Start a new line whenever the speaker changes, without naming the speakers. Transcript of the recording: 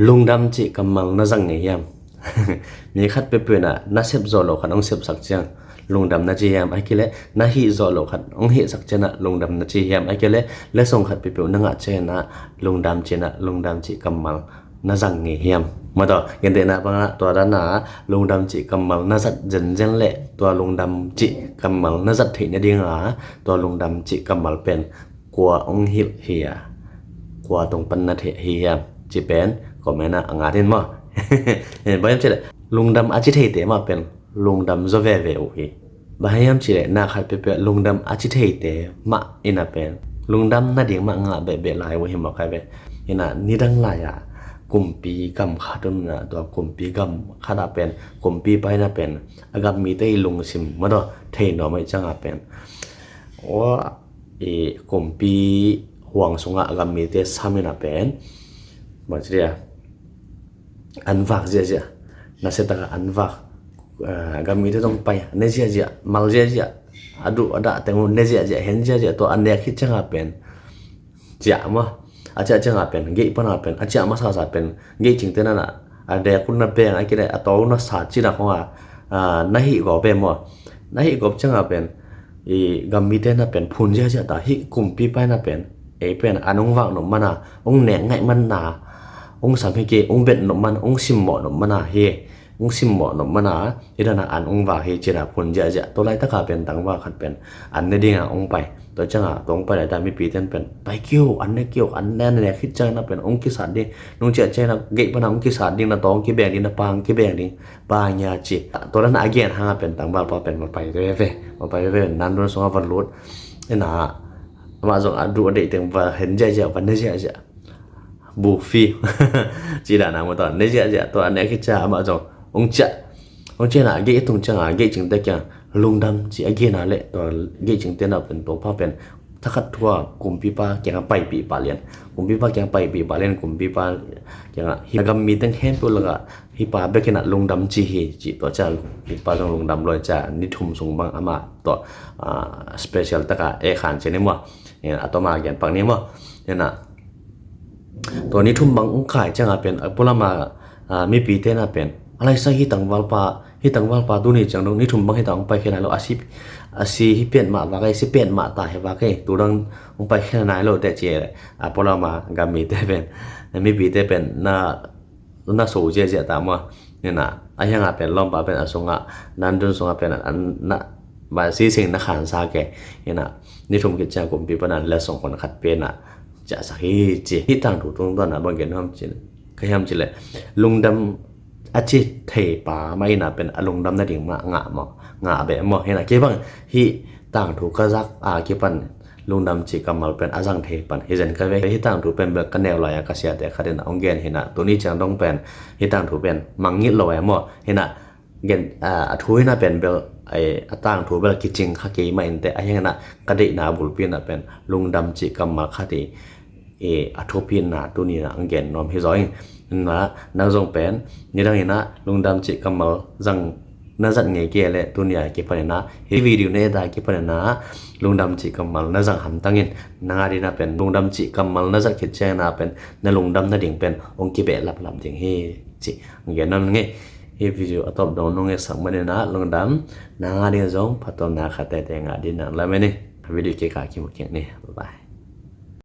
ลุงดำจิกำมังนะจังไงยามมีคัดเปื้อนน่ะนะเสพจอโลคันองเสพสักจังลุงดำนะจิยามไอ้กิเลนะหิจอโลคันองหิสักจังน่ะลุงดำนะจิยามไอ้กิเลและส่งคัดเปื้อนนะงะเจนะลุงดำจินะลุงดำจิกำมังนะจังไงยามมาต่อกันเดนะปังนะตัวด้านหน้าลุงดำจิกำมังนะจัดจันจังแหละตัวลุงดำจิกำมังนะจัดเถิเนี่ยดิงหาตัวลุงดำจิกำมังเป็นกลัวองหิเฮียกลัวตรงปันนะเทเฮียจิเป็นก็แม่นะงาเห็นบ่ เห็นบ่ยามจิเลยลุงดำอาจิเทเตมาเป็นลุงดำโซเวเวโอเคบ่ยามจิเลยนาคัดเปๆลุงดำอาจิเทเตมาอินะเป็นลุงดำนะดิงมางาเบๆหลายบ่เห็นบ่ใครเบเห็นน่ะนี่ดังหลายอ่ะกุมปีกำขาดมนะตัวกุมปีกำขาดเป็นกุมปีไปนะเป็นอากามีเตลุงซิมมาดอเทนอไม่จังอ่ะเป็นว่ากุมปีห่วงสงะอากามีเตซามินะเป็นบ่จิเลยanvak je na setaka anvak gami te tong pai ne je mal je adu ada tengu ne je hen je to ane khit changa pen ja ma acha changa pen ge pana pen acha ma sa pen ge ching te na ade kun na pe ai kile ato na sa chi na ko na hi go pe mo na hi go changa pen gami te na pen phun je ta hi kum pi pai na pen pen anong wak no mana ong ne ngai man na ong sampe ke ong bet no man ong sim mo no mana he ong sim mo no mana idana an ong wa he chira phun ja to lai ta ka pen tang wa khat pen an ne dinga ong pai to changa tong pai da mi pi ten pen pai kyo an ne ne khit chang na pen ong ki sa de nong che che na ge pa na ong ki sa ding na tong ki beng din na pang ki beng din ba nya chi to lan again ha pen tang ba pa pen ma pai ve nan don so wa lut ena ma zo adu de teng wa hen ja wa ne ja bu phi chỉ là nào mà toàn đấy dạ to anh ấy cái cha mà rồi ông cha là cái tung cha là cái chừng tay kia lung đâm chỉ cái nào lệ to cái chừng tay nàoเป็นตัวพ่อเป็นถ้าคัดทั่วกลุ่มพี่ป้าแกงไปปีปาเลียนกลุ่มพี่ป้าแกงไปปีปาเลียนกลุ่มพี่ป้าแกงฮิกมีตั้งแค่ตัวละฮิป้าเบกน่ะลงดำจีฮีจีตัวจ้าฮิป้าต้องลงดำลอยจ้านิทุมสงบังอามาตัวสเปเชียลตะกะเอขานเจนี่มั้งเนี่ยอัตมาแกนปังนี้มั้งเนี่ยน่ะตัวนี้ทุ่มบังองค์ขายจังเป็นพวกเรามามีปีเตนะเป็นอะไรซะฮิตังวัลปาตัวนี้จังตรงนี้ทุ่มบังให้ตังไปแค่ไหนแล้วอาชีฮิเปลี่ยนมาว่าไงสิเปลี่ยนมาตายว่าไงตัวดังองไปแค่ไหนแล้วแต่เจพวกเรามากามีเตเป็นมีปีเตเป็นน่าโซเจตามว่าเนี่ยนะอายังเป็นล้อมปาเป็นอสงะนันดุนสงะเป็นอันน่ะบาซีสิงนักขันซาแกเนี่ยนะนี่ทุ่มกิจกรรมปีปนันและส่งคนขัดเป็นน่ะจะสักจีที่ตั้งถูกตรงตัวน่ะบางเกณฑ์ห้ามจิขยามจิเลยลุงดำอาจิเทปาไม่น่ะเป็นลุงดำน่ะดิ่งมางะหมองะแบบหมอเห็นน่ะเก็บบังที่ตั้งถูกกะซักเก็บปันลุงดำจิกำมัลเป็นอาจังเทปันเฮจันก็เวที่ตั้งถูกเป็นแบบกันแนวลอยกะเสียแต่คดีน่ะองเกณฑ์เห็นน่ะตัวนี้จังต้องเป็นที่ตั้งถูกเป็นมังงิดลอยหมอเห็นน่ะเกณฑ์ทุยน่ะเป็นเบลไอ้ตั้งถูกเบลกิจิงคาเกไม่แต่ไอ้ยังน่ะกะดินาบุลปีน่ะเป็นลุงดำจิกำมัลคดีอัทพินนะตัวนี้นะอังเกนนอมเฮซอยนะนางจงเป็นนี่ดังนะลุงดำจิกำมลจังน่าจัดไงเกลตัวนี้เก็บไปนะเฮวิดีโอเนี่ยได้เก็บไปนะลุงดำจิกำมลน่าจังหันตั้งเงินนางอารีนะเป็นลุงดำจิกำมลน่าจัดคิดแจ้งนะเป็นนลุงดำน่าดิ่งเป็นองค์กิเบะลับๆดิ่งเฮจิอังเกนนั่นไงเฮวิดีโอตบดองน้องเอสังมันนะลุงดำนางอารีจงพัฒนาขัดแต่งอาดีนะแล้วไหมเนี่ยวิดีโอเกี่ยวกับคิมเกี่ยนี่บ๊ายบาย